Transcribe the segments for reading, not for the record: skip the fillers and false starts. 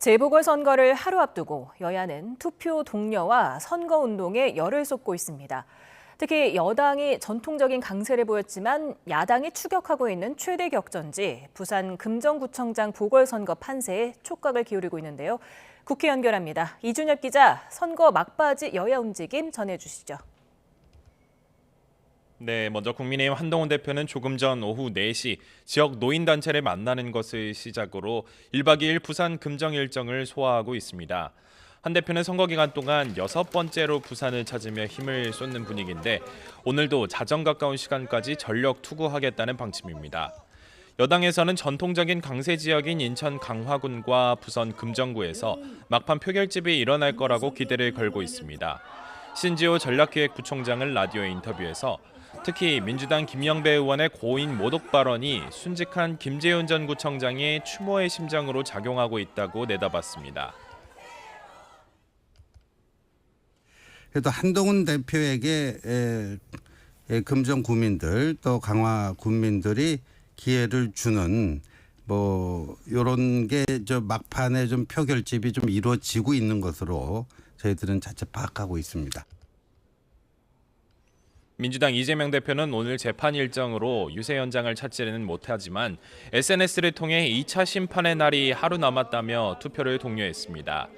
재보궐선거를 하루 앞두고 여야는 투표 동료와 선거운동에 열을 쏟고 있습니다. 특히 여당이 전통적인 강세를 보였지만 야당이 추격하고 있는 최대 격전지 부산 금정구청장 보궐선거 판세에 촉각을 기울이고 있는데요. 국회 연결합니다. 이준엽 기자, 선거 막바지 여야 움직임 전해주시죠. 네, 먼저 국민의힘 한동훈 대표는 조금 전 오후 4시 지역 노인단체를 만나는 것을 시작으로 1박 2일 부산 금정 일정을 소화하고 있습니다. 한 대표는 선거 기간 동안 6번째로 부산을 찾으며 힘을 쏟는 분위기인데 오늘도 자정 가까운 시간까지 전력 투구하겠다는 방침입니다. 여당에서는 전통적인 강세 지역인 인천 강화군과 부산 금정구에서 막판 표결집이 일어날 거라고 기대를 걸고 있습니다. 신지호 전략기획부총장은 라디오 인터뷰에서 특히 민주당 김영배 의원의 고인 모독 발언이 순직한 김재훈 전 구청장의 추모의 심장으로 작용하고 있다고 내다봤습니다. 그래도 한동훈 대표에게 금정 구민들 또 강화 군민들이 기회를 주는 이런 게 저 막판에 좀 표결집이 좀 이루어지고 있는 것으로 저희들은 자체 파악하고 있습니다. 민주당 이재명 대표는 오늘 재판 일정으로 유세 현장을 찾지는 못하지만 SNS를 통해 2차 심판의 날이 하루 남았다며 투표를 독려했습니다.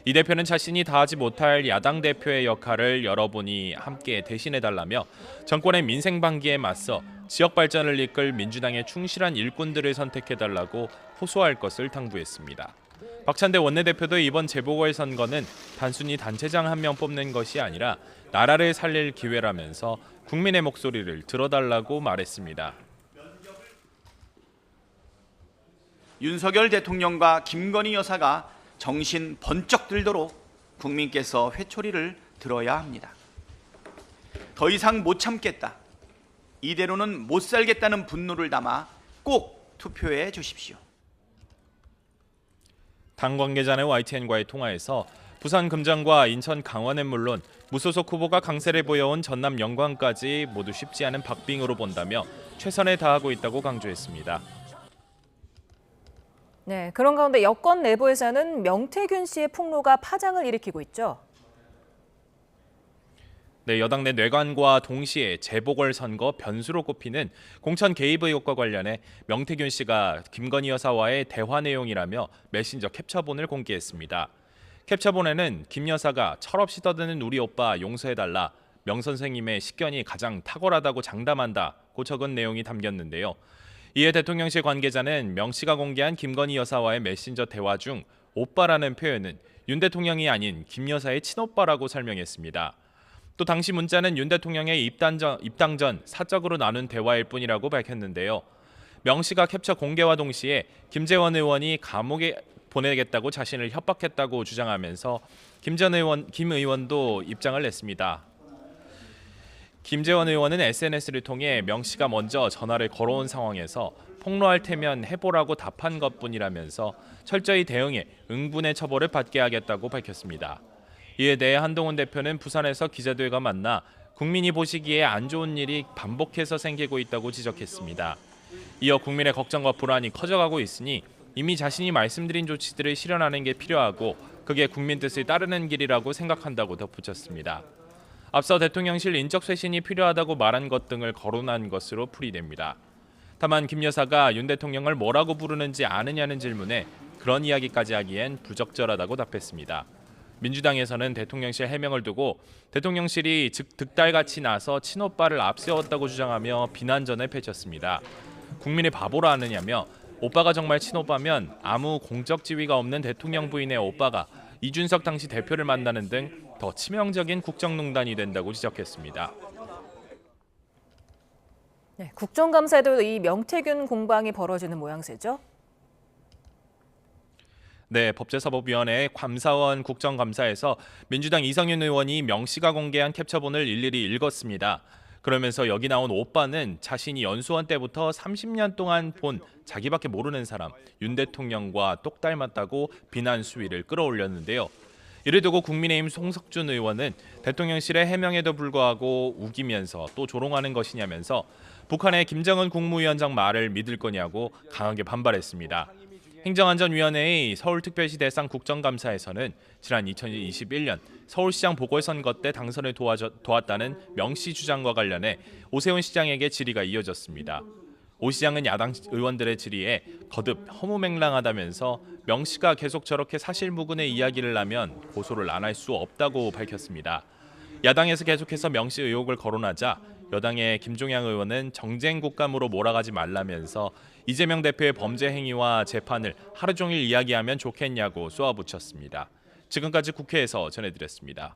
이 대표는 자신이 다하지 못할 야당 대표의 역할을 여러분이 함께 대신해달라며 정권의 민생 방기에 맞서 지역 발전을 이끌 민주당의 충실한 일꾼들을 선택해달라고 호소할 것을 당부했습니다. 박찬대 원내대표도 이번 재보궐선거는 단순히 단체장 한 명 뽑는 것이 아니라 나라를 살릴 기회라면서 국민의 목소리를 들어달라고 말했습니다. 윤석열 대통령과 김건희 여사가 정신 번쩍 들도록 국민께서 회초리를 들어야 합니다. 더 이상 못 참겠다. 이대로는 못 살겠다는 분노를 담아 꼭 투표해 주십시오. 당 관계자는 YTN과의 통화에서 부산 금정과 인천 강원은 물론 무소속 후보가 강세를 보여온 전남 영광까지 모두 쉽지 않은 박빙으로 본다며 최선을 다하고 있다고 강조했습니다. 네, 그런 가운데 여권 내부에서는 명태균 씨의 폭로가 파장을 일으키고 있죠. 네, 여당 내 뇌관과 동시에 재보궐선거 변수로 꼽히는 공천 개입 의혹과 관련해 명태균 씨가 김건희 여사와의 대화 내용이라며 메신저 캡처본을 공개했습니다. 캡처본에는 김 여사가 철없이 떠드는 우리 오빠 용서해달라, 명 선생님의 식견이 가장 탁월하다고 장담한다고 적은 내용이 담겼는데요. 이에 대통령실 관계자는 명 씨가 공개한 김건희 여사와의 메신저 대화 중 오빠라는 표현은 윤 대통령이 아닌 김 여사의 친오빠라고 설명했습니다. 또 당시 문자는 윤 대통령의 입당 전 사적으로 나눈 대화일 뿐이라고 밝혔는데요. 명 씨가 캡처 공개와 동시에 김재원 의원이 감옥에 보내겠다고 자신을 협박했다고 주장하면서 김 의원도 입장을 냈습니다. 김재원 의원은 SNS를 통해 명 씨가 먼저 전화를 걸어온 상황에서 폭로할 테면 해보라고 답한 것뿐이라면서 철저히 대응해 응분의 처벌을 받게 하겠다고 밝혔습니다. 이에 대해 한동훈 대표는 부산에서 기자들과 만나 국민이 보시기에 안 좋은 일이 반복해서 생기고 있다고 지적했습니다. 이어 국민의 걱정과 불안이 커져가고 있으니 이미 자신이 말씀드린 조치들을 실현하는 게 필요하고 그게 국민 뜻을 따르는 길이라고 생각한다고 덧붙였습니다. 앞서 대통령실 인적 쇄신이 필요하다고 말한 것 등을 거론한 것으로 풀이됩니다. 다만 김 여사가 윤 대통령을 뭐라고 부르는지 아느냐는 질문에 그런 이야기까지 하기엔 부적절하다고 답했습니다. 민주당에서는 대통령실 해명을 두고 대통령실이 득달같이 나서 친오빠를 앞세웠다고 주장하며 비난전을 펼쳤습니다. 국민을 바보로 아느냐며 오빠가 정말 친오빠면 아무 공적 지위가 없는 대통령 부인의 오빠가 이준석 당시 대표를 만나는 등 더 치명적인 국정농단이 된다고 지적했습니다. 네, 국정감사에도 이 명태균 공방이 벌어지는 모양새죠. 네, 법제사법위원회 감사원 국정감사에서 민주당 이성윤 의원이 명 씨가 공개한 캡처본을 일일이 읽었습니다. 그러면서 여기 나온 오빠는 자신이 연수원 때부터 30년 동안 본 자기밖에 모르는 사람 윤 대통령과 똑 닮았다고 비난 수위를 끌어올렸는데요. 이를 두고 국민의힘 송석준 의원은 대통령실의 해명에도 불구하고 우기면서 또 조롱하는 것이냐면서 북한의 김정은 국무위원장 말을 믿을 거냐고 강하게 반발했습니다. 행정안전위원회의 서울특별시 대상 국정감사에서는 지난 2021년 서울시장 보궐선거 때 당선을 도왔다는 명 씨 주장과 관련해 오세훈 시장에게 질의가 이어졌습니다. 오 시장은 야당 의원들의 질의에 거듭 허무맹랑하다면서 명 씨가 계속 저렇게 사실무근의 이야기를 하면 고소를 안 할 수 없다고 밝혔습니다. 야당에서 계속해서 명 씨 의혹을 거론하자 여당의 김종양 의원은 정쟁 국감으로 몰아가지 말라면서 이재명 대표의 범죄 행위와 재판을 하루 종일 이야기하면 좋겠냐고 쏘아붙였습니다. 지금까지 국회에서 전해드렸습니다.